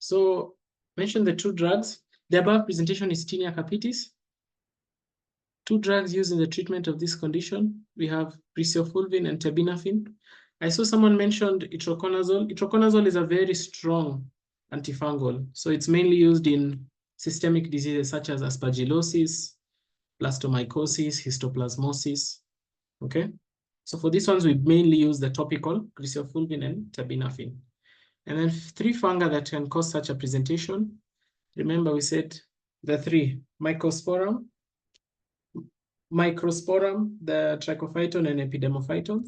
So mention the two drugs. The above presentation is Tinea capitis. Two drugs used in the treatment of this condition. We have cryptococcus and terbinafine. I saw someone mentioned itraconazole. Itraconazole is a very strong antifungal. So it's mainly used in systemic diseases such as aspergillosis, blastomycosis, histoplasmosis. Okay. So for these ones, we mainly use the topical cryptococcus and terbinafine. And then three fungi that can cause such a presentation. Remember, we said the three: Microsporum, the Trichophyton, and Epidermophyton.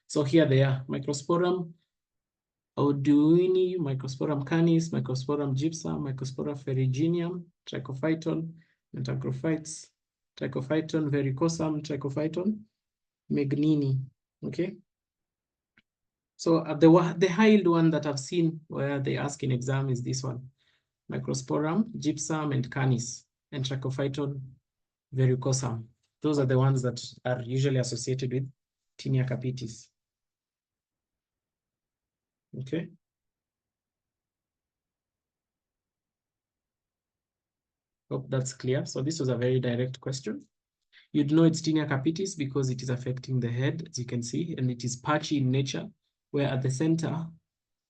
So here they are: Microsporum auduini, Microsporum canis, Microsporum gypsum, Microsporum ferruginum, Trichophyton, Mentacrophytes, Trichophyton verrucosum, Trichophyton megnini. Okay. So the high-yield one that I've seen where they ask in exam is this one: Microsporum, gypsum, and canis, and Trichophyton verrucosum. Those are the ones that are usually associated with Tinea capitis. Okay. Hope that's clear. So this was a very direct question. You'd know it's Tinea capitis because it is affecting the head, as you can see, and it is patchy in nature, where at the center,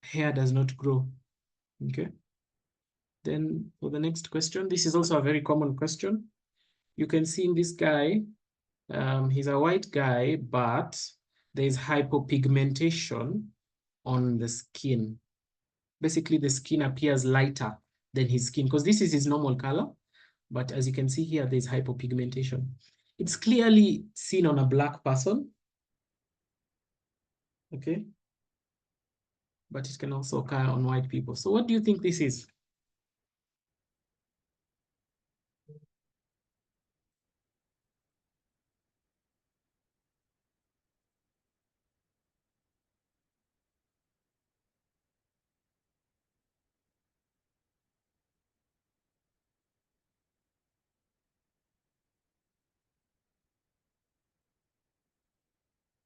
hair does not grow. Okay. Then for the next question, this is also a very common question. You can see in this guy, he's a white guy, but there's hypopigmentation on the skin. Basically, the skin appears lighter than his skin because this is his normal color. But as you can see here, there's hypopigmentation. It's clearly seen on a black person. Okay. But it can also occur on white people. So what do you think this is?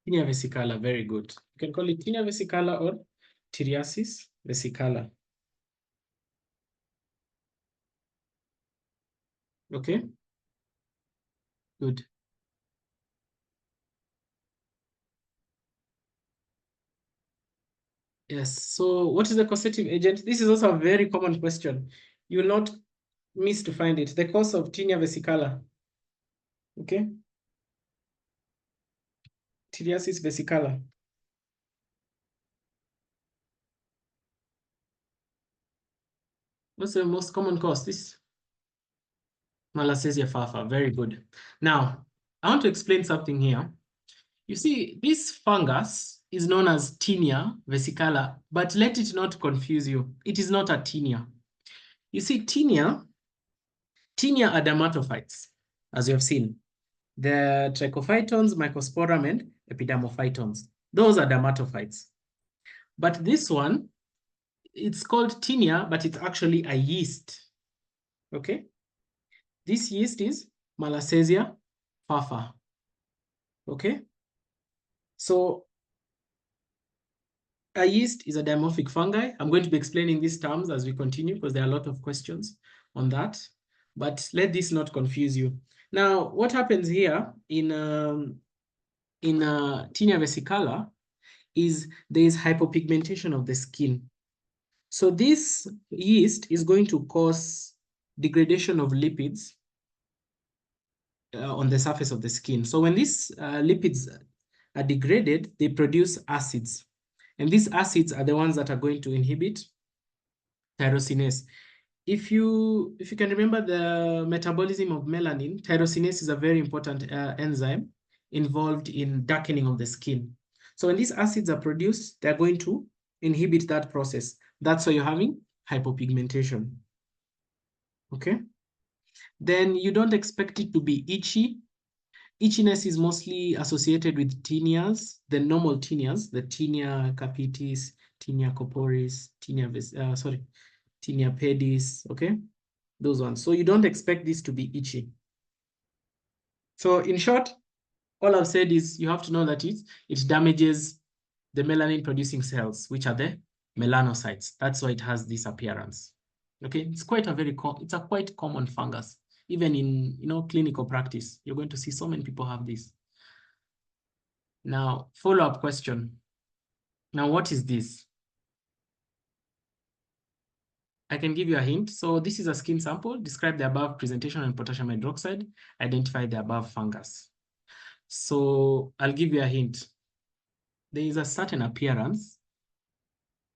Tinea versicolor, very good. You can call it Tinea versicolor or Pityriasis versicolor. Okay, good. Yes, so what is the causative agent? This is also a very common question. You will not miss to find it. The cause of Tinea versicolor. Okay. Pityriasis versicolor. What's the most common cause? This Malassezia fafa. Very good. Now, I want to explain something here. You see, this fungus is known as Tinea versicolor, but let it not confuse you. It is not a tinea. You see, tinea are dermatophytes, as you have seen. The trichophytons, microsporum, and epidermophytons. Those are dermatophytes. But this one, it's called tinea, but it's actually a yeast. Okay? This yeast is Malassezia fafa. Okay? So a yeast is a dimorphic fungi. I'm going to be explaining these terms as we continue because there are a lot of questions on that. But let this not confuse you. Now, what happens here in Tinea versicolor is there is hypopigmentation of the skin. So this yeast is going to cause degradation of lipids on the surface of the skin. So when these lipids are degraded, they produce acids. And these acids are the ones that are going to inhibit tyrosinase. If you can remember the metabolism of melanin, tyrosinase is a very important enzyme involved in darkening of the skin. So when these acids are produced, they're going to inhibit that process. That's why you're having hypopigmentation. Okay. Then you don't expect it to be itchy. Itchiness is mostly associated with teneas, the normal teneas, the Tinea capitis, Tinea corporis, Tinea pedis, okay? Those ones. So you don't expect this to be itchy. So in short, all I've said is you have to know that it damages the melanin producing cells, which are the melanocytes. That's why it has this appearance. Okay, it's quite common fungus. Even in clinical practice, you're going to see so many people have this. Now, follow-up question. Now, what is this? I can give you a hint. So this is a skin sample. Describe the above presentation on potassium hydroxide. Identify the above fungus. So I'll give you a hint. There is a certain appearance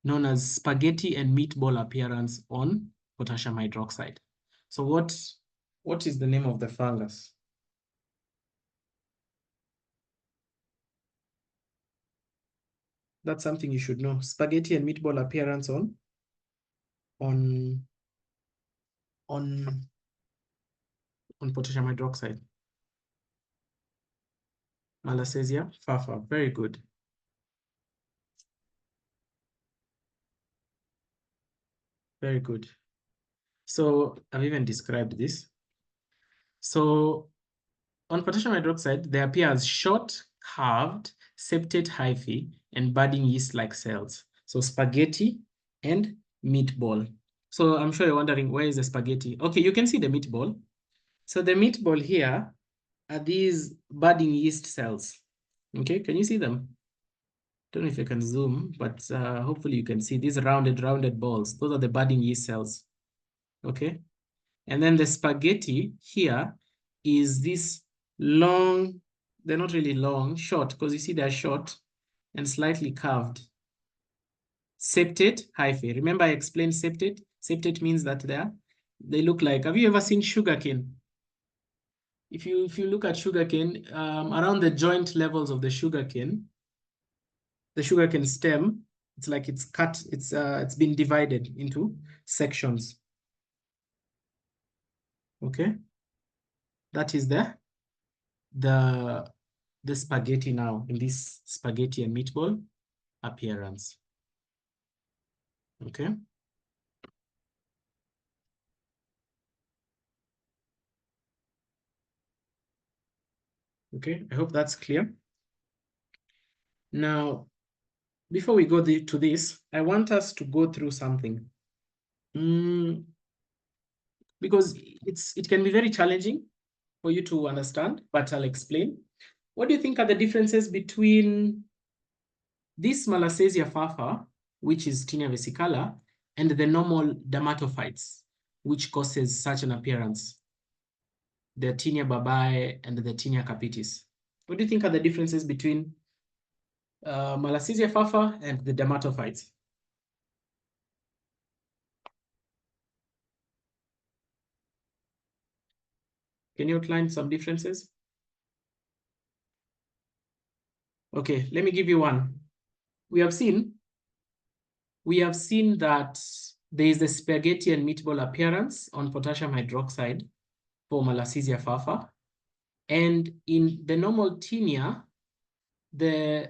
known as spaghetti and meatball appearance on potassium hydroxide. So what is the name of the fungus? That's something you should know. Spaghetti and meatball appearance on potassium hydroxide. Malassezia fafa. Very good. Very good. So I've even described this. So on potassium hydroxide, they appear as short, curved, septate hyphae and budding yeast-like cells. So spaghetti and meatball. So I'm sure you're wondering, where is the spaghetti? Okay, you can see the meatball. So the meatball here are these budding yeast cells. Okay, can you see them? Don't know if you can zoom, but hopefully you can see these rounded balls. Those are the budding yeast cells. Okay, and then the spaghetti here is this long, they're not really long, short, because you see they're short and slightly curved. Septate hyphae. Remember I explained septate? Septate means that they look like, have you ever seen sugarcane? If you look at sugarcane, around the joint levels of the sugarcane stem, it's like it's cut, it's been divided into sections. Okay, that is the spaghetti now in this spaghetti and meatball appearance. Okay. Okay, I hope that's clear. Now, before we go to this, I want us to go through something. Because it can be very challenging for you to understand, but I'll explain. What do you think are the differences between this Malassezia fafa, which is Tinea versicolor, and the normal dermatophytes, which causes such an appearance? The Tinea babae and the Tinea capitis. What do you think are the differences between Malassezia fafa and the dermatophytes? Can you outline some differences? Okay, let me give you one. We have seen that there is the spaghetti and meatball appearance on potassium hydroxide for Malassezia fafa. And in the normal Tinea, the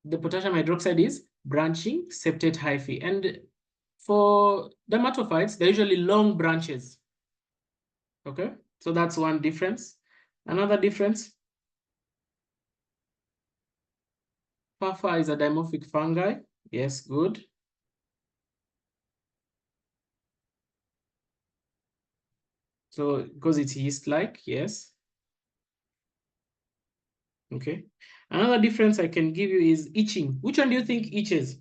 potassium hydroxide is branching septate hyphae. And for dermatophytes, they're usually long branches. Okay, so that's one difference. Another difference, fafa is a dimorphic fungi. Yes, good. So because it's yeast-like, yes. Okay. Another difference I can give you is itching. Which one do you think itches?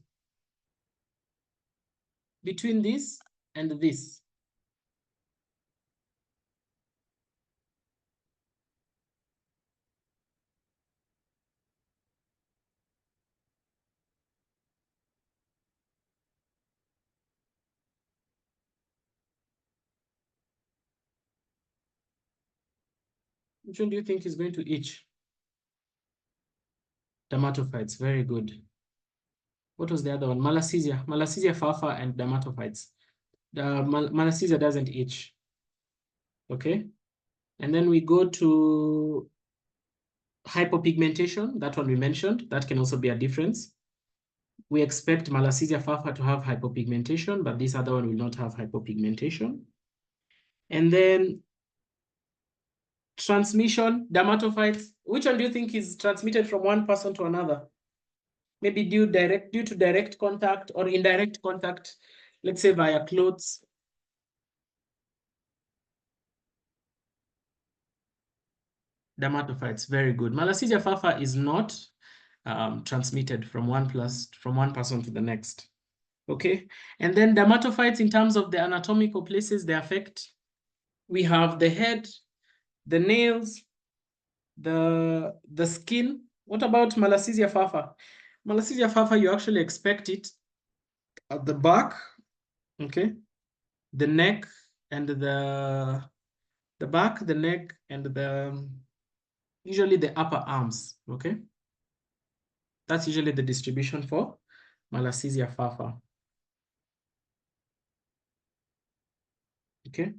Between this and this. Which one do you think is going to itch? Dermatophytes, very good. What was the other one? Malassezia fafa and dermatophytes. The Malassezia doesn't itch. Okay. And then we go to hypopigmentation. That one we mentioned. That can also be a difference. We expect Malassezia fafa to have hypopigmentation, but this other one will not have hypopigmentation. And then transmission, dermatophytes. Which one do you think is transmitted from one person to another? Maybe due to direct contact or indirect contact, let's say via clothes. Dermatophytes, very good. Malassezia fafa is not transmitted from one person to the next. Okay, and then dermatophytes, in terms of the anatomical places they affect, we have the head, the nails, the skin. What about Malassezia fafa? Malassezia fafa, you actually expect it at the back, okay, the neck, and the back, the neck, and the usually the upper arms. Okay, that's usually the distribution for Malassezia fafa. Okay.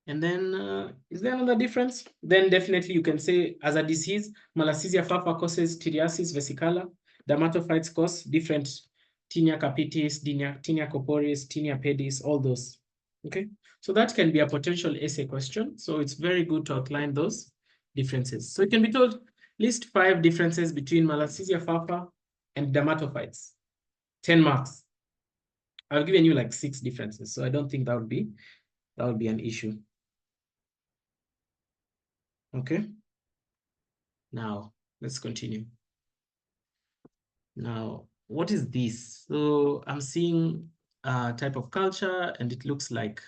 And then, is there another difference? Then definitely you can say, as a disease, Malassezia fafa causes Pityriasis versicolor. Dermatophytes cause different Tinea capitis, Tinea corporis, Tinea pedis, all those. Okay, so that can be a potential essay question. So it's very good to outline those differences. So it can be told, list 5 differences between Malassezia fafa and dermatophytes. 10 marks. I've given you like 6 differences, so I don't think that would be an issue. Okay. Now, let's continue. Now, what is this? So I'm seeing a type of culture, and it looks like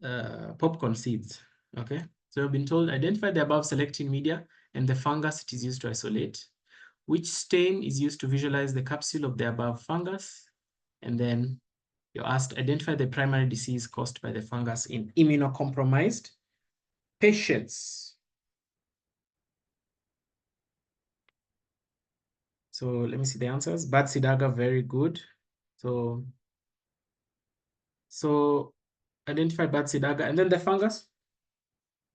popcorn seeds. Okay. So I've been told, identify the above selecting media and the fungus it is used to isolate. Which stain is used to visualize the capsule of the above fungus? And then you're asked, identify the primary disease caused by the fungus in immunocompromised patients. So let me see the answers. Bad seed agar, very good. So identify bad seed agar. And then the fungus.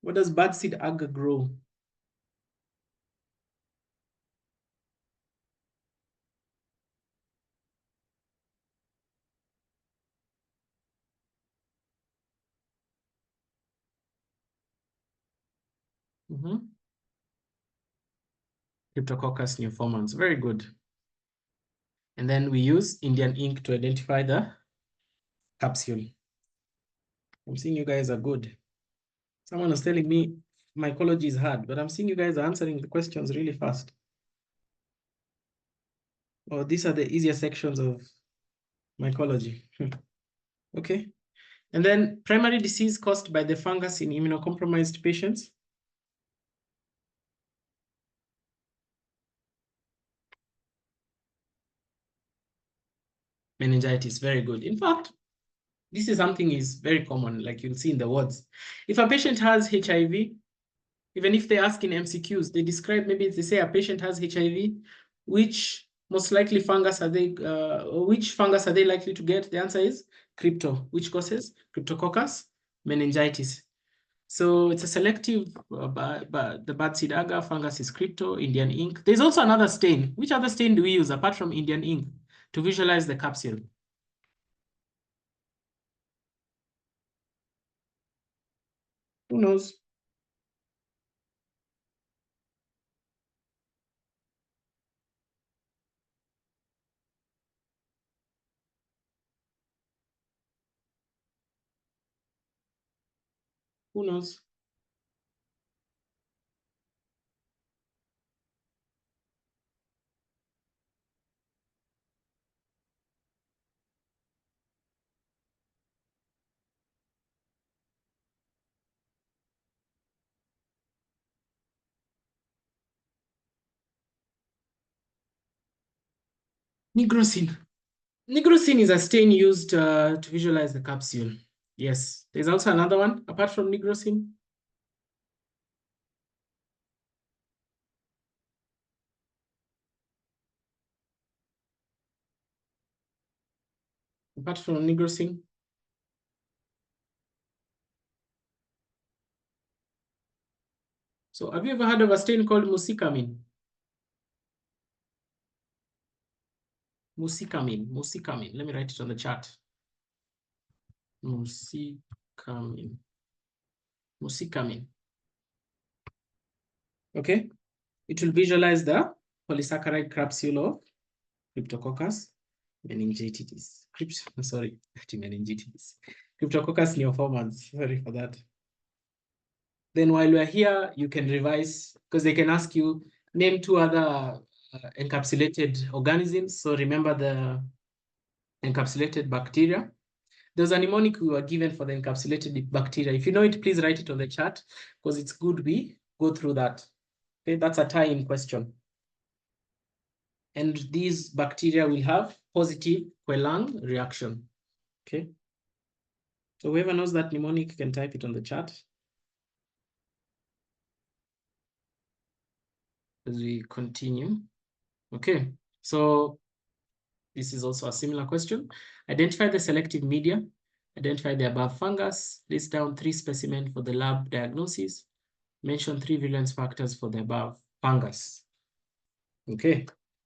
What does bad seed agar grow? Cryptococcus newformans. Very good. And then we use Indian ink to identify the capsule. I'm seeing you guys are good. Someone was telling me mycology is hard, but I'm seeing you guys are answering the questions really fast. Oh, these are the easier sections of mycology. Okay. And then primary disease caused by the fungus in immunocompromised patients. Meningitis, very good. In fact, this is something is very common, like you'll see in the words. If a patient has HIV, even if they ask in MCQs, they describe, maybe they say a patient has HIV, which most likely fungus are they, which fungus are they likely to get? The answer is crypto, which causes Cryptococcus meningitis. So it's a selective, the bad seed agar fungus is crypto, Indian ink. There's also another stain. Which other stain do we use apart from Indian ink to visualize the capsule? Who knows? Who knows? Nigrosin. Nigrosin is a stain used to visualize the capsule. Yes. There's also another one apart from nigrosin. Apart from nigrosin. So have you ever heard of a stain called musicamin? Musicamin. Let me write it on the chart. Musicamin. Okay. It will visualize the polysaccharide capsule of Cryptococcus meningitis. Meningitis. Cryptococcus neoformans. Sorry for that. Then while we're here, you can revise, because they can ask you, name 2 other encapsulated organisms. So remember the encapsulated bacteria. There's a mnemonic we were given for the encapsulated bacteria. If you know it, please write it on the chat, because it's good we go through that. Okay, that's a tie-in question. And these bacteria will have positive Quelang reaction. Okay. So whoever knows that mnemonic can type it on the chat as we continue. Okay, so this is also a similar question. Identify the selective media. Identify the above fungus. List down 3 specimens for the lab diagnosis. Mention 3 virulence factors for the above fungus. Okay,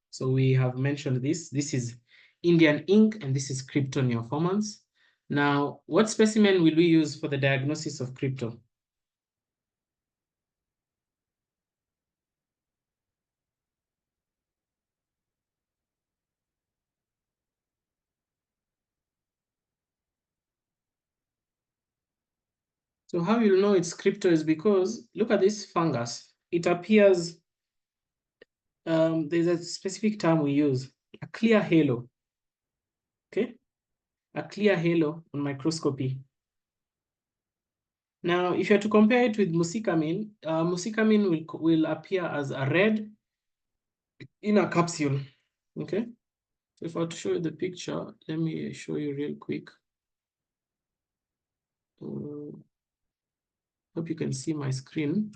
so we have mentioned this. This is Indian ink, and this is Crypto neoformans. Now, what specimen will we use for the diagnosis of Crypto? So how you'll know it's Crypto is because look at this fungus. It appears, there's a specific term we use, a clear halo. Okay, a clear halo on microscopy. Now, if you are to compare it with muscicamine, muscicamine will appear as a red in a capsule. Okay, so if I were to show you the picture, let me show you real quick. Hope you can see my screen.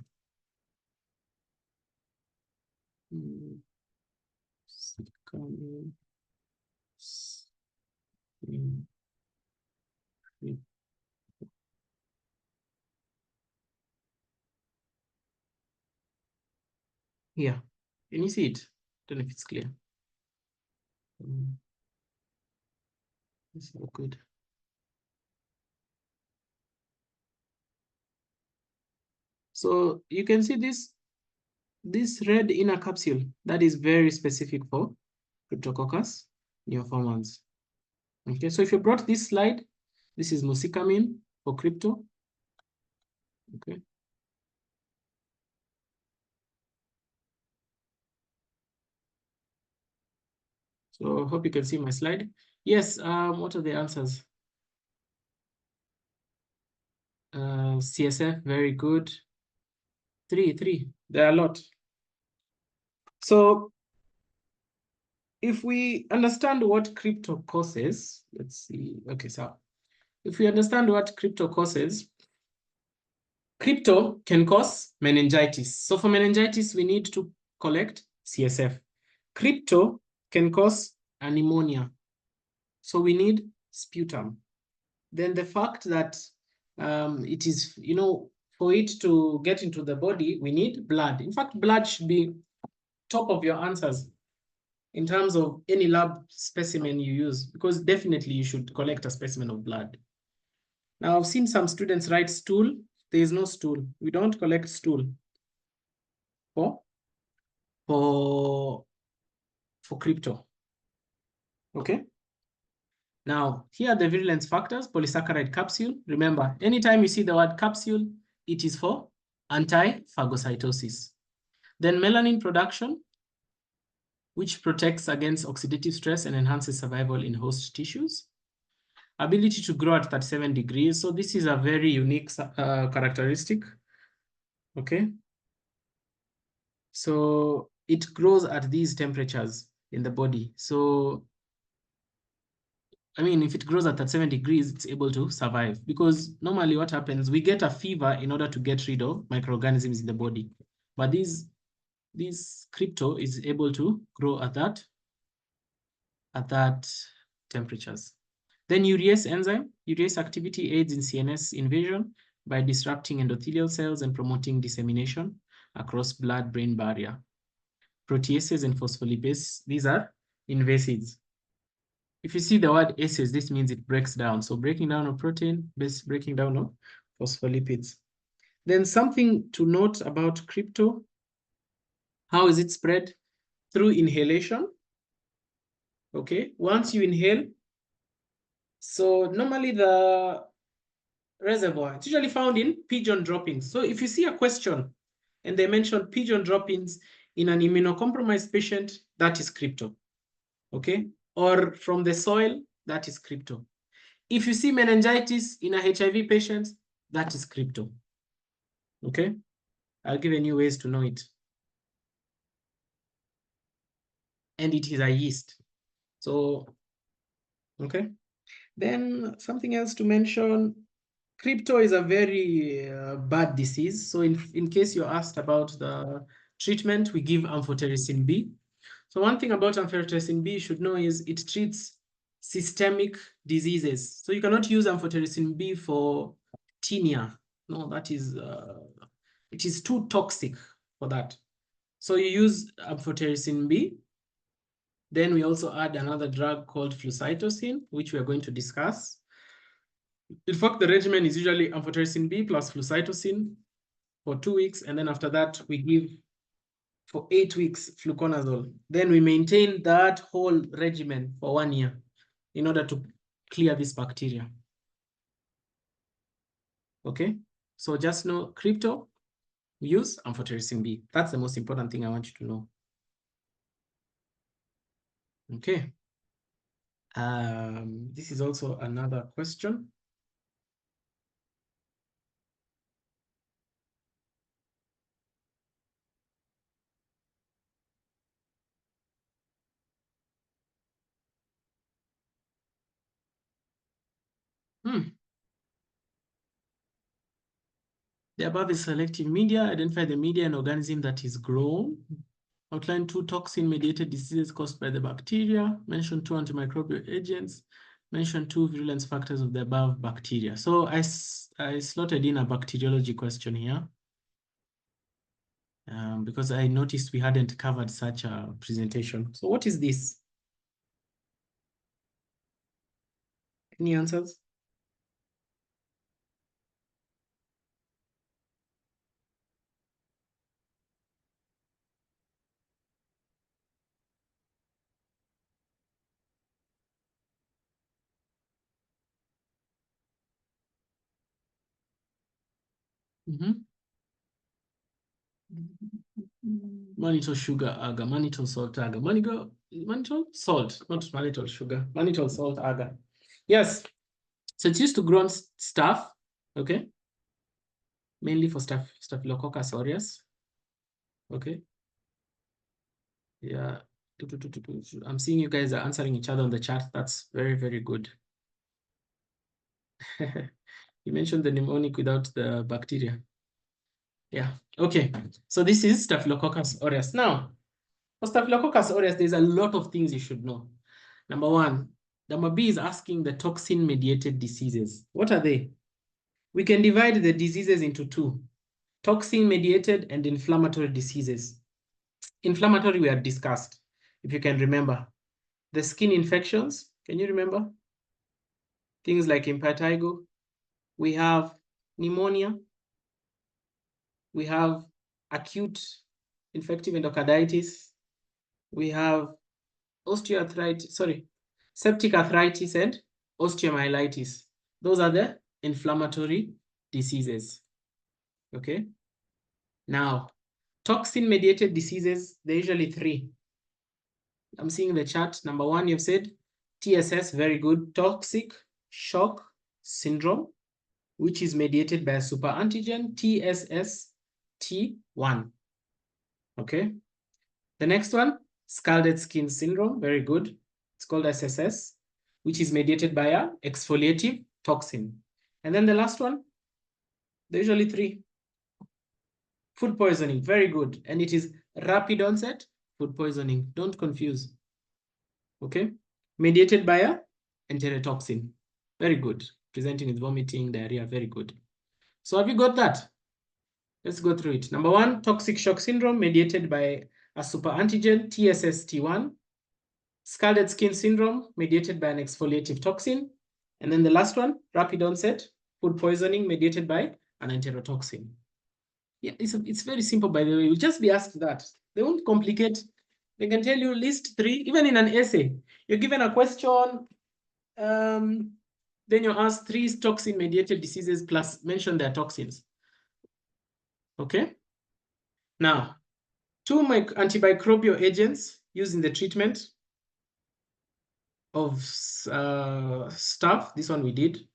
Yeah, can you see it? Don't know if it's clear. It's not good. So you can see this red inner capsule that is very specific for Cryptococcus neoformans. Okay, so if you brought this slide, this is muscicamine for Crypto. Okay. So I hope you can see my slide. Yes, what are the answers? CSF, very good. Three, there are a lot. So if we understand what Crypto causes, let's see, okay, so if we understand what Crypto causes, Crypto can cause meningitis. So for meningitis, we need to collect CSF. Crypto can cause a pneumonia. So we need sputum. Then the fact that it is, you know, for it to get into the body, we need blood. In fact, blood should be top of your answers in terms of any lab specimen you use, because definitely you should collect a specimen of blood. Now, I've seen some students write stool. There is no stool. We don't collect stool for Crypto. Okay. Now, here are the virulence factors, polysaccharide capsule. Remember, anytime you see the word capsule, it is for anti-phagocytosis. Then melanin production, which protects against oxidative stress and enhances survival in host tissues. Ability to grow at 37 degrees. So this is a very unique characteristic. Okay. So it grows at these temperatures in the body. So I mean, if it grows at 37 degrees, it's able to survive, because normally what happens, we get a fever in order to get rid of microorganisms in the body. But this Crypto is able to grow at that temperatures. Then urease enzyme, urease activity aids in CNS invasion by disrupting endothelial cells and promoting dissemination across blood-brain barrier. Proteases and phospholipids, these are invasives. If you see the word ases, this means it breaks down. So breaking down of protein, breaking down of phospholipids. Then something to note about Crypto, how is it spread? through inhalation. Okay, once you inhale, so normally the reservoir, it's usually found in pigeon droppings. So if you see a question and they mention pigeon droppings in an immunocompromised patient, that is crypto. Okay, or from the soil, that is crypto. If you see meningitis in a HIV patient, that is crypto. Okay, I'll give you ways to know it. And it is a yeast. So, okay. Then something else to mention, crypto is a very bad disease. So in case you're asked about the treatment, we give amphotericin B. So one thing about amphotericin B you should know is it treats systemic diseases. So you cannot use amphotericin B for tinea. No, that is, it is too toxic for that. So you use amphotericin B. Then we also add another drug called flucytosine, which we are going to discuss. In fact, the regimen is usually amphotericin B plus flucytosine for 2 weeks. And then after that, we give for 8 weeks fluconazole. Then we maintain that whole regimen for 1 year in order to clear this bacteria. Okay, so just know crypto, use amphotericin B. That's the most important thing I want you to know. Okay. This is also another question. The above is selective media. Identify the media and organism that is grown. Outline 2 toxin-mediated diseases caused by the bacteria. Mention 2 antimicrobial agents. Mention 2 virulence factors of the above bacteria. So I slotted in a bacteriology question here because I noticed we hadn't covered such a presentation. So what is this? Any answers? Mannitol sugar agar, mannitol salt agar, mannitol salt, not mannitol sugar, mannitol salt agar. Yes, so it's used to grow staph, okay, mainly for Staphylococcus aureus, okay. Yeah, I'm seeing you guys are answering each other on the chat. That's very, very good. You mentioned the mnemonic without the bacteria. Yeah, okay. So this is Staphylococcus aureus. Now, for Staphylococcus aureus, there's a lot of things you should know. Number one, number B is asking the toxin-mediated diseases. What are they? We can divide the diseases into 2, toxin-mediated and inflammatory diseases. Inflammatory we have discussed, if you can remember. The skin infections, can you remember? Things like impetigo. We have pneumonia. We have acute infective endocarditis. We have septic arthritis and osteomyelitis. Those are the inflammatory diseases. Okay. Now, toxin-mediated diseases, they're usually 3. I'm seeing the chart. Number 1, you've said TSS, very good. Toxic shock syndrome, which is mediated by a super antigen, TSST1. Okay. The next one, scalded skin syndrome, very good. It's called SSS, which is mediated by a exfoliative toxin. And then the last one, there's usually 3. Food poisoning, very good. And it is rapid onset food poisoning. Don't confuse. Okay. Mediated by a enterotoxin. Very good. Presenting with vomiting, diarrhea, very good. So have you got that? Let's go through it. Number 1, toxic shock syndrome mediated by a super antigen, TSST1. Scalded skin syndrome mediated by an exfoliative toxin. And then the last one, rapid onset food poisoning mediated by an enterotoxin. Yeah, it's very simple, by the way. You'll just be asked that. They won't complicate They can tell you list 3, even in an essay. You're given a question, then you're asked 3 toxin-mediated diseases plus mention their toxins. Okay? Now, 2 antimicrobial agents used in the treatment of staph. This one we did.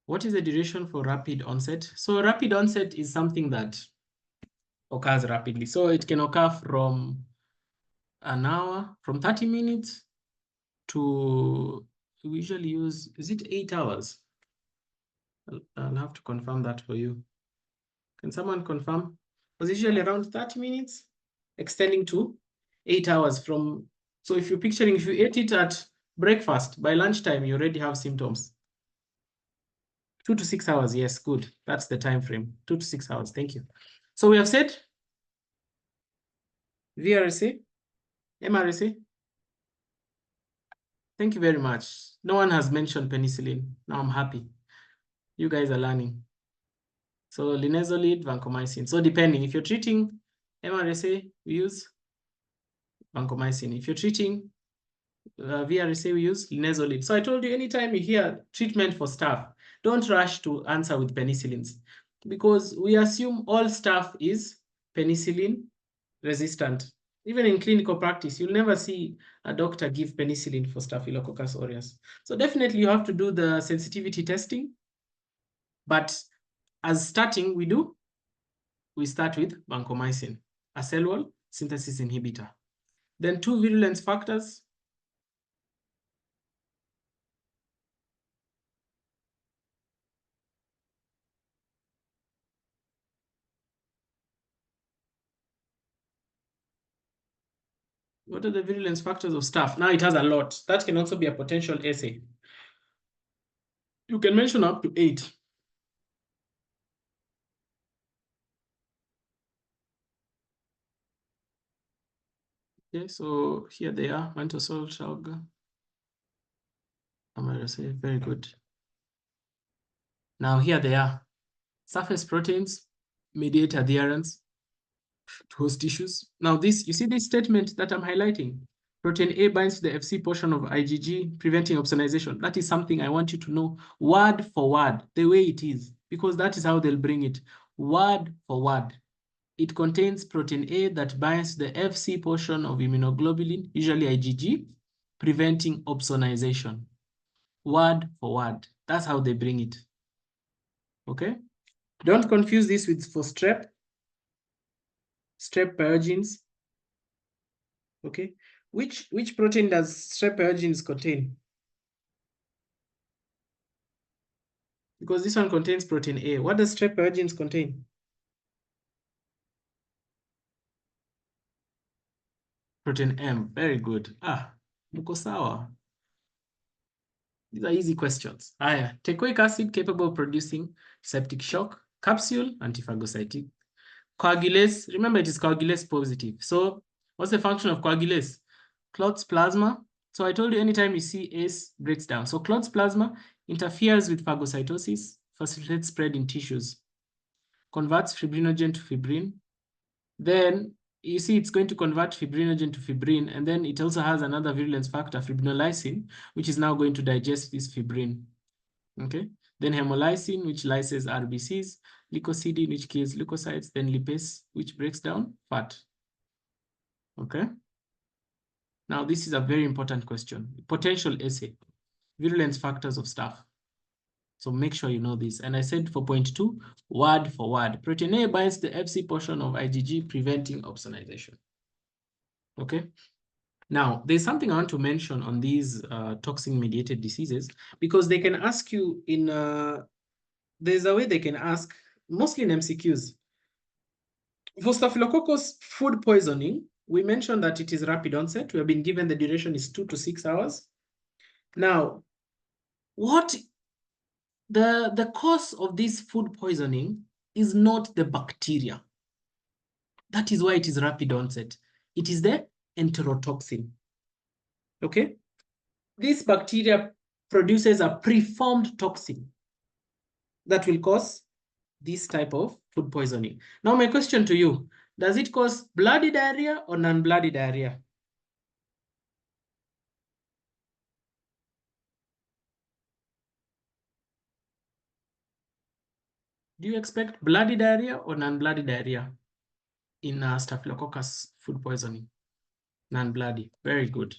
What is the duration for rapid onset? So rapid onset is something that occurs rapidly. So it can occur from an hour, from 30 minutes to, we usually use, is it 8 hours? I'll have to confirm that for you. Can someone confirm? It was usually around 30 minutes, extending to 8 hours from, so if you're picturing, if you ate it at breakfast, by lunchtime, you already have symptoms. 2 to 6 hours, yes, good. That's the time frame, 2 to 6 hours, thank you. So we have said VRSA, MRSA. Thank you very much. No one has mentioned penicillin. Now I'm happy. You guys are learning. So linezolid, vancomycin. So depending, if you're treating MRSA, we use vancomycin. If you're treating VRSA, we use linezolid. So I told you, anytime you hear treatment for staph, don't rush to answer with penicillins, because we assume all staph is penicillin resistant. Even in clinical practice, you'll never see a doctor give penicillin for Staphylococcus aureus. So definitely you have to do the sensitivity testing. But as starting, we start with vancomycin, a cell wall synthesis inhibitor. Then 2 virulence factors. What are the virulence factors of staph? Now it has a lot. That can also be a potential essay. You can mention up to 8. Okay, so here they are, mantosol, shalga. Very good. Now here they are. Surface proteins mediate adherence to host tissues. Now this, you see this statement that I'm highlighting? Protein A binds to the FC portion of IgG, preventing opsonization. That is something I want you to know word for word, the way it is, because that is how they'll bring it. Word for word. It contains protein A that binds to the FC portion of immunoglobulin, usually IgG, preventing opsonization. Word for word. That's how they bring it. Okay? Don't confuse this with for strep pyogenes. Okay, which protein does strep pyogenes contain? Because this one contains protein A. What does strep pyogenes contain? Protein M. Very good. Muko sawa. These are easy questions. Tecoic acid capable of producing septic shock, capsule, antiphagocytic. Coagulase, remember it is coagulase positive. So what's the function of coagulase? Clots plasma. So I told you anytime you see ACE breaks down. So clots plasma interferes with phagocytosis, facilitates spread in tissues, converts fibrinogen to fibrin. Then you see it's going to convert fibrinogen to fibrin, and then it also has another virulence factor, fibrinolysin, which is now going to digest this fibrin. Okay. Then hemolysin, which lyses RBCs, leukocidin, which kills leukocytes, then lipase, which breaks down fat. Okay. Now, this is a very important question. Potential essay, virulence factors of staph. So make sure you know this. And I said for point 2, word for word. Protein A binds the FC portion of IgG, preventing opsonization. Okay. Now, there's something I want to mention on these toxin-mediated diseases, because they can ask you in, there's a way they can ask, mostly in MCQs. For Staphylococcus food poisoning, we mentioned that it is rapid onset. We have been given the duration is 2 to 6 hours. Now, what the cause of this food poisoning is not the bacteria. That is why it is rapid onset. It is the enterotoxin. Okay? This bacteria produces a preformed toxin that will cause this type of food poisoning. Now, my question to you, does it cause bloody diarrhea or non-bloody diarrhea? Do you expect bloody diarrhea or non-bloody diarrhea in Staphylococcus food poisoning? Non-bloody. Very good.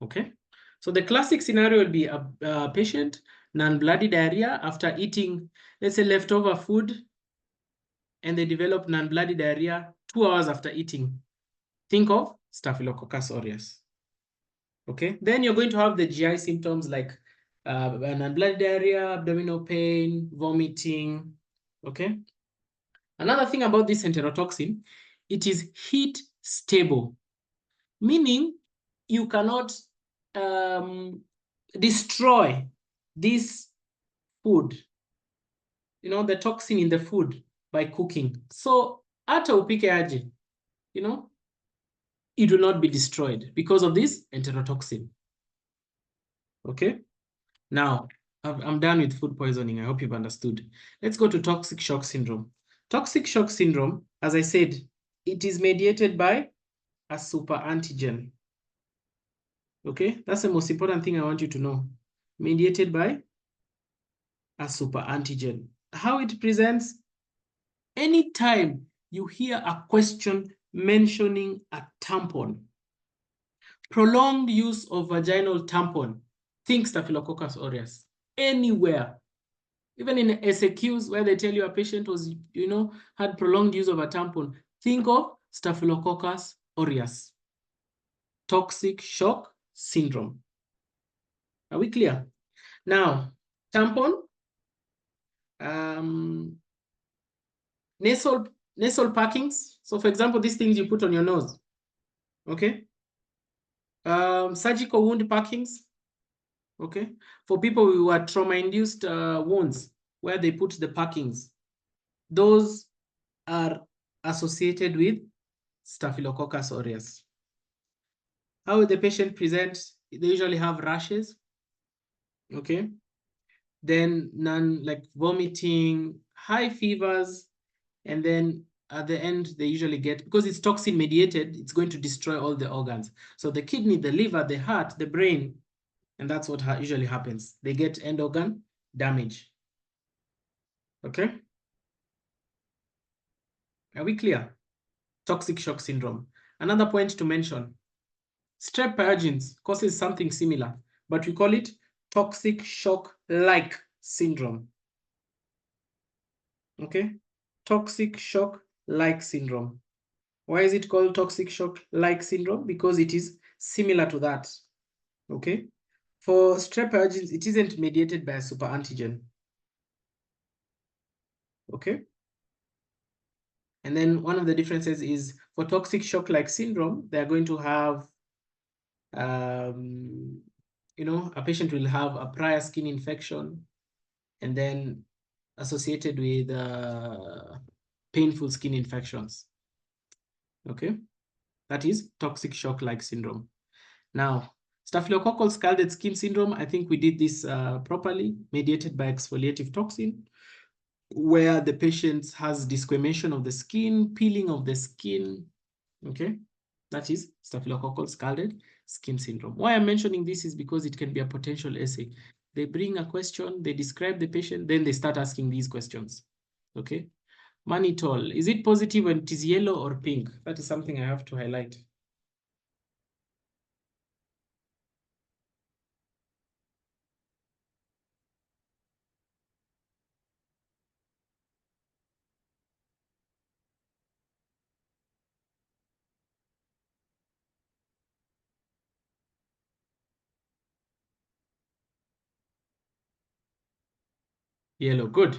Okay. So the classic scenario will be a patient, non-bloody diarrhea after eating, let's say, leftover food, and they develop non-bloody diarrhea 2 hours after eating. Think of Staphylococcus aureus. Okay. Then you're going to have the GI symptoms like non-bloody diarrhea, abdominal pain, vomiting. Okay. Another thing about this enterotoxin, it is heat stable, meaning you cannot destroy this food, the toxin in the food by cooking. So hata upike aje, it will not be destroyed because of this enterotoxin. Okay. Now, I'm done with food poisoning. I hope you've understood. Let's go to toxic shock syndrome. Toxic shock syndrome, as I said, it is mediated by a super antigen. Okay, that's the most important thing I want you to know. Mediated by a super antigen. How it presents? Anytime you hear a question mentioning a tampon, prolonged use of vaginal tampon, think Staphylococcus aureus. Anywhere, even in SAQs where they tell you a patient was, had prolonged use of a tampon, think of Staphylococcus aureus. Toxic shock syndrome. Are we clear? Now, tampon, nasal packings. So for example, these things you put on your nose, okay? Surgical wound packings, okay? For people who are trauma-induced wounds, where they put the packings, those are associated with Staphylococcus aureus. How will the patient present? They usually have rashes, okay? Then none, like vomiting, high fevers, and then at the end, they usually get, because it's toxin mediated, it's going to destroy all the organs. So the kidney, the liver, the heart, the brain, and that's what usually happens. They get end organ damage. Okay? Are we clear? Toxic shock syndrome. Another point to mention, strep pyogenes causes something similar, but we call it toxic shock-like syndrome. Okay? Toxic shock-like syndrome. Why is it called toxic shock-like syndrome? Because it is similar to that. Okay? For strep pyogenes, it isn't mediated by a super antigen. Okay? And then one of the differences is for toxic shock-like syndrome, they're going to have, a patient will have a prior skin infection and then associated with painful skin infections. Okay? That is toxic shock-like syndrome. Now, staphylococcal scalded skin syndrome, I think we did this properly, mediated by exfoliative toxin, where the patient has desquamation of the skin, peeling of the skin, okay? That is staphylococcal scalded skin syndrome. Why I'm mentioning this is because it can be a potential essay. They bring a question, they describe the patient, then they start asking these questions, okay? Mannitol, is it positive when it is yellow or pink? That is something I have to highlight. Yellow, good.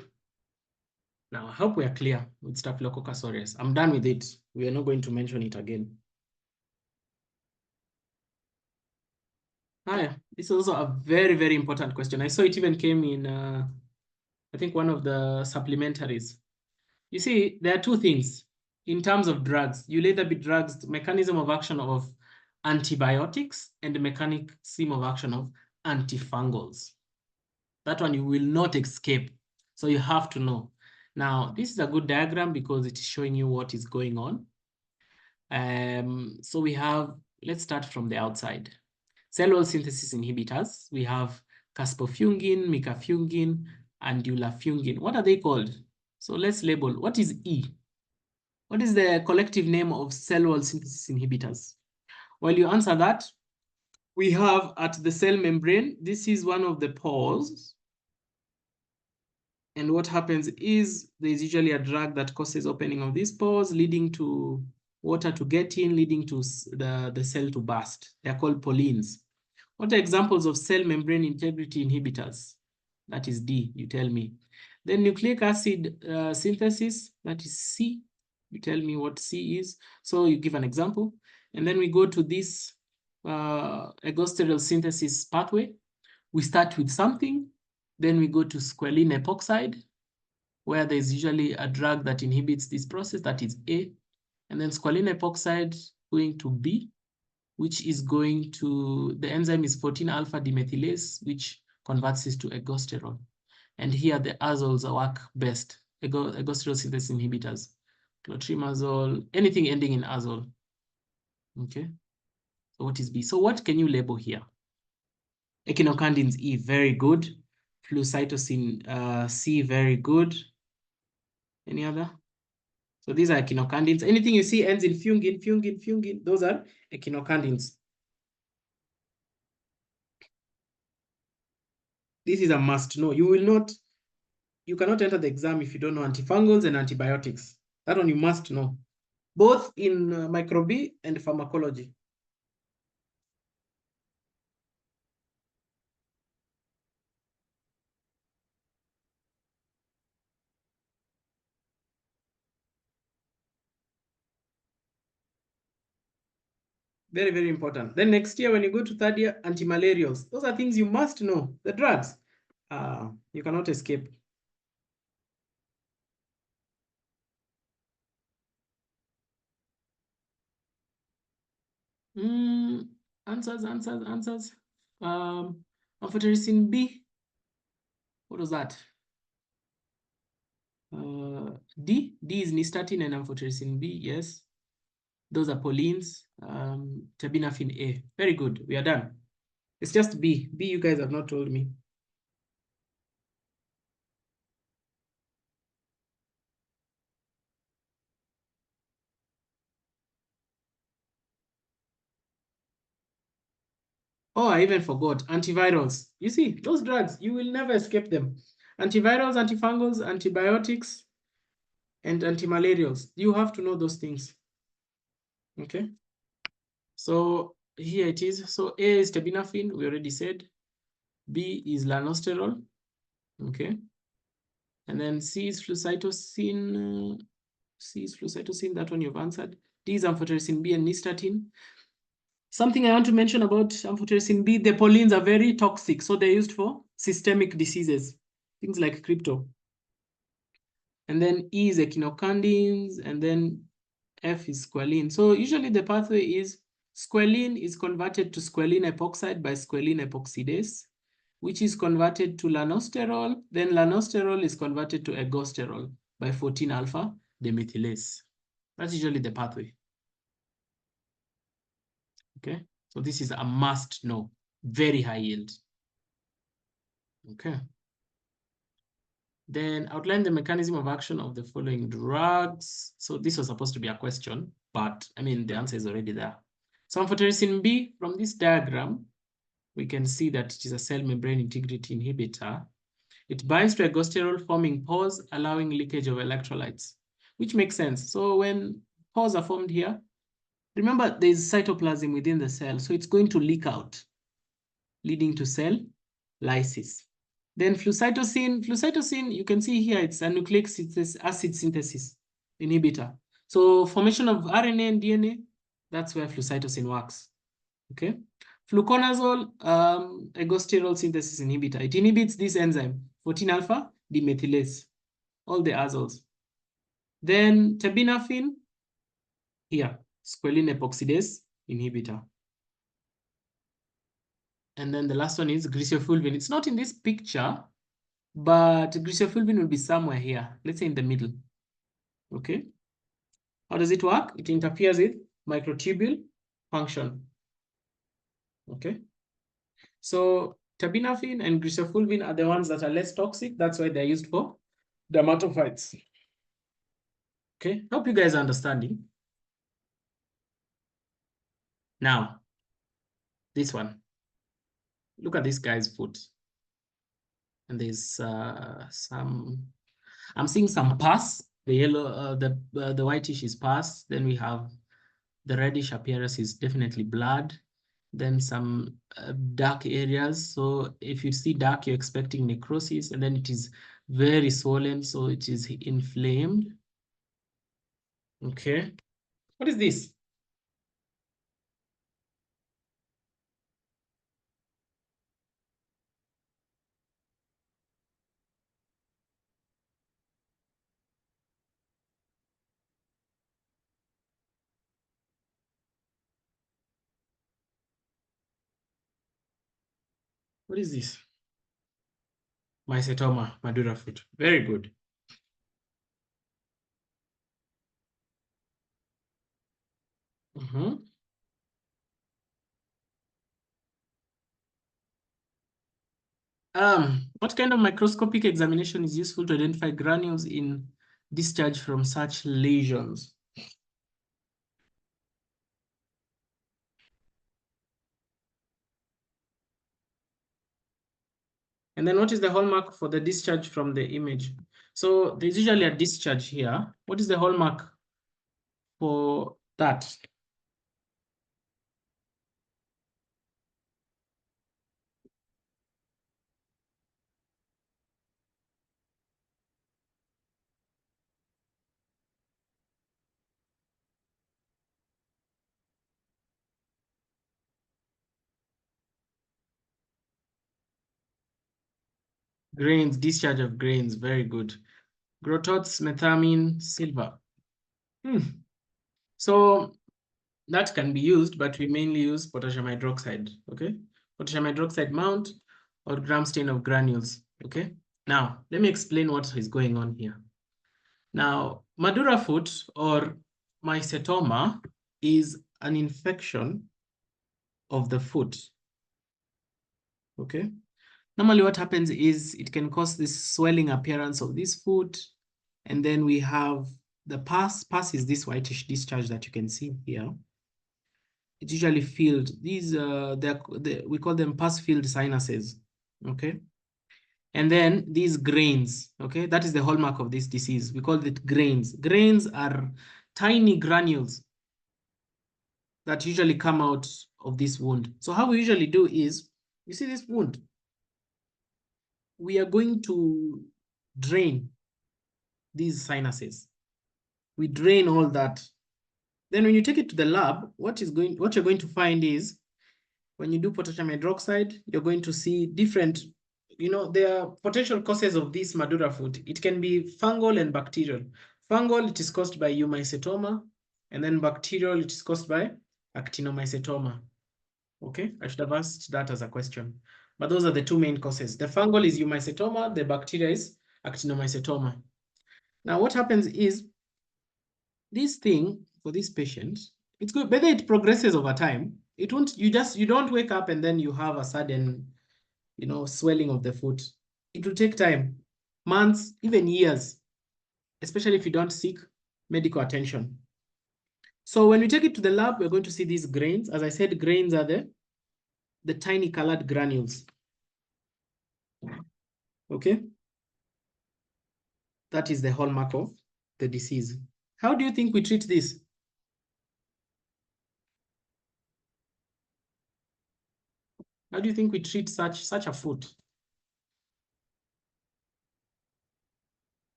Now, I hope we are clear with Staphylococcus aureus. I'm done with it. We are not going to mention it again. This is also a very, very important question. I saw it even came in, I think, one of the supplementaries. You see, there are two things. in terms of drugs, you'll either be drugs, mechanism of action of antibiotics and the mechanism of action of antifungals. That one you will not escape. So you have to know. Now, this is a good diagram because it is showing you what is going on. So we have, let's start from the outside. Cell wall synthesis inhibitors. We have caspofungin, micafungin, and dulafungin. What are they called? So let's label. What is E? What is the collective name of cell wall synthesis inhibitors? While you answer that, we have at the cell membrane, this is one of the pores. And what happens is there's usually a drug that causes opening of these pores, leading to water to get in, leading to the cell to burst. They're called pollines. What are examples of cell membrane integrity inhibitors? That is D, you tell me. Then nucleic acid synthesis, that is C. You tell me what C is. So you give an example. And then we go to this ergosterol synthesis pathway. We start with something. Then we go to squalene epoxide, where there's usually a drug that inhibits this process, that is A. And then squalene epoxide going to B, which is going to, the enzyme is 14-alpha demethylase, which converts this to ergosterol. And here the azoles work best, ergosterol synthesis inhibitors, clotrimazole, anything ending in azole. Okay, so what is B? So what can you label here? Echinocandins E, very good. Flucytosine C, very good. Any other? So these are echinocandins. Anything you see ends in fungin, those are echinocandins. This is a must know. You cannot enter the exam if you don't know antifungals and antibiotics. That one you must know, both in microbiology and pharmacology. Very, very important. Then next year, when you go to third year, antimalarials. Those are things you must know. The drugs, you cannot escape. Answers. Amphotericin B. What was that? D is nystatin and amphotericin B. Yes. Those are pollines. Terbinafine A. Very good. We are done. It's just B. B, you guys have not told me. Oh, I even forgot. Antivirals. You see, those drugs, you will never escape them. Antivirals, antifungals, antibiotics, and antimalarials. You have to know those things. Okay. So here it is. So A is terbinafine, we already said. B is lanosterol. Okay. And then C is flucytosine. That one you've answered. D is amphotericin B and nystatin. Something I want to mention about amphotericin B, the pollines are very toxic. So they're used for systemic diseases, things like crypto. And then E is echinocandins, and then F is squalene. So usually the pathway is squalene is converted to squalene epoxide by squalene epoxidase, which is converted to lanosterol. Then lanosterol is converted to ergosterol by 14-alpha demethylase. That's usually the pathway. Okay, so this is a must know, very high yield. Okay. Then outline the mechanism of action of the following drugs. So this was supposed to be a question, but I mean, the answer is already there. So amphotericin B, from this diagram, we can see that it is a cell membrane integrity inhibitor. It binds to ergosterol, forming pores, allowing leakage of electrolytes, which makes sense. So when pores are formed here, remember there's cytoplasm within the cell, so it's going to leak out, leading to cell lysis. Then flucytosine, you can see here, it's a nucleic acid synthesis inhibitor. So formation of RNA and DNA, that's where flucytosine works, okay? Fluconazole, ergosterol synthesis inhibitor. It inhibits this enzyme, 14-alpha demethylase, all the azoles. Then terbinafine, here, squalene epoxidase inhibitor. And then the last one is griseofulvin. It's not in this picture, but griseofulvin will be somewhere here. Let's say in the middle. Okay. How does it work? It interferes with microtubule function. Okay. So terbinafine and griseofulvin are the ones that are less toxic. That's why they're used for dermatophytes. Okay. Hope you guys are understanding. Now, this one. Look at this guy's foot. And there's I'm seeing some pus. The yellow, the whitish is pus. Then we have the reddish appearance is definitely blood. Then some dark areas. So if you see dark, you're expecting necrosis, and then it is very swollen, so it is inflamed. Okay. What is this? What is this? Mycetoma, Madura foot. Very good. What kind of microscopic examination is useful to identify granules in discharge from such lesions? And then what is the hallmark for the discharge from the image? So there's usually a discharge here. What is the hallmark for that? Grains, discharge of grains, very good. Grotots, methamine, silver. So that can be used, but we mainly use potassium hydroxide, okay? Potassium hydroxide mount or gram stain of granules, okay? Now, let me explain what is going on here. Now, Madura foot or mycetoma is an infection of the foot, okay? Normally what happens is it can cause this swelling appearance of this foot, and then we have the pus. Pus is this whitish discharge that you can see here. It's usually filled. These we call them pus-filled sinuses, okay? And then these grains, okay? That is the hallmark of this disease. We call it grains. Grains are tiny granules that usually come out of this wound. So how we usually do is, you see this wound? We are going to drain these sinuses. We drain all that. Then when you take it to the lab, what you're going to find is when you do potassium hydroxide, you're going to see different, there are potential causes of this Madura foot. It can be fungal and bacterial. Fungal, it is caused by eumycetoma, and then bacterial, it is caused by actinomycetoma. Okay, I should have asked that as a question. But those are the two main causes. The fungal is eumycetoma, the bacteria is actinomycetoma. Now, what happens is this thing for this patient, it's good, whether it progresses over time, it won't, you don't wake up and then you have a sudden, swelling of the foot. It will take time, months, even years, especially if you don't seek medical attention. So when we take it to the lab, we're going to see these grains. As I said, grains are the tiny colored granules. Okay. That is the hallmark of the disease. How do you think we treat this? How do you think we treat such a foot?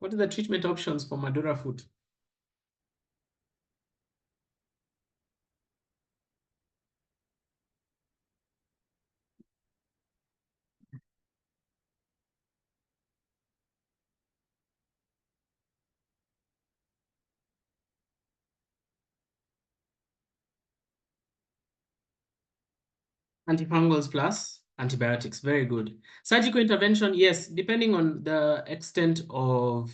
What are the treatment options for Madura foot? Antifungals plus antibiotics. Very good. Surgical intervention, yes, depending on the extent of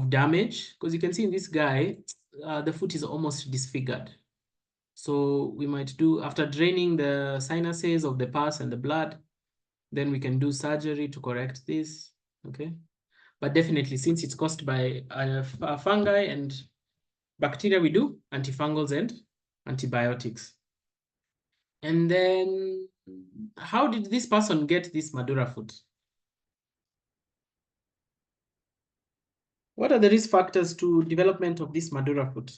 damage, because you can see in this guy, the foot is almost disfigured. So we might do, after draining the sinuses of the pus and the blood, then we can do surgery to correct this, okay? But definitely, since it's caused by fungi and bacteria, we do antifungals and antibiotics. And then, how did this person get this Madura foot? What are the risk factors to development of this Madura foot?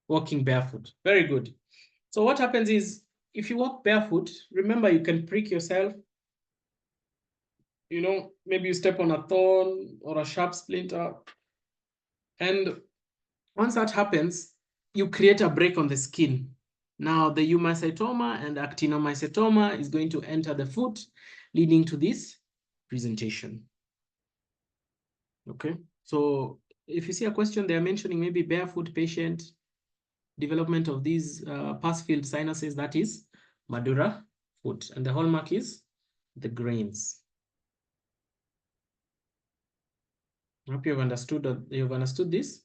Walking barefoot. Very good. So what happens is, if you walk barefoot, remember you can prick yourself. You know, maybe you step on a thorn or a sharp splinter. And once that happens, you create a break on the skin. Now the eumycetoma and actinomycetoma is going to enter the foot, leading to this presentation. Okay, so if you see a question, they're mentioning maybe barefoot patient, development of these pus-filled sinuses, that is Madura foot. And the hallmark is the grains. I hope you've understood this.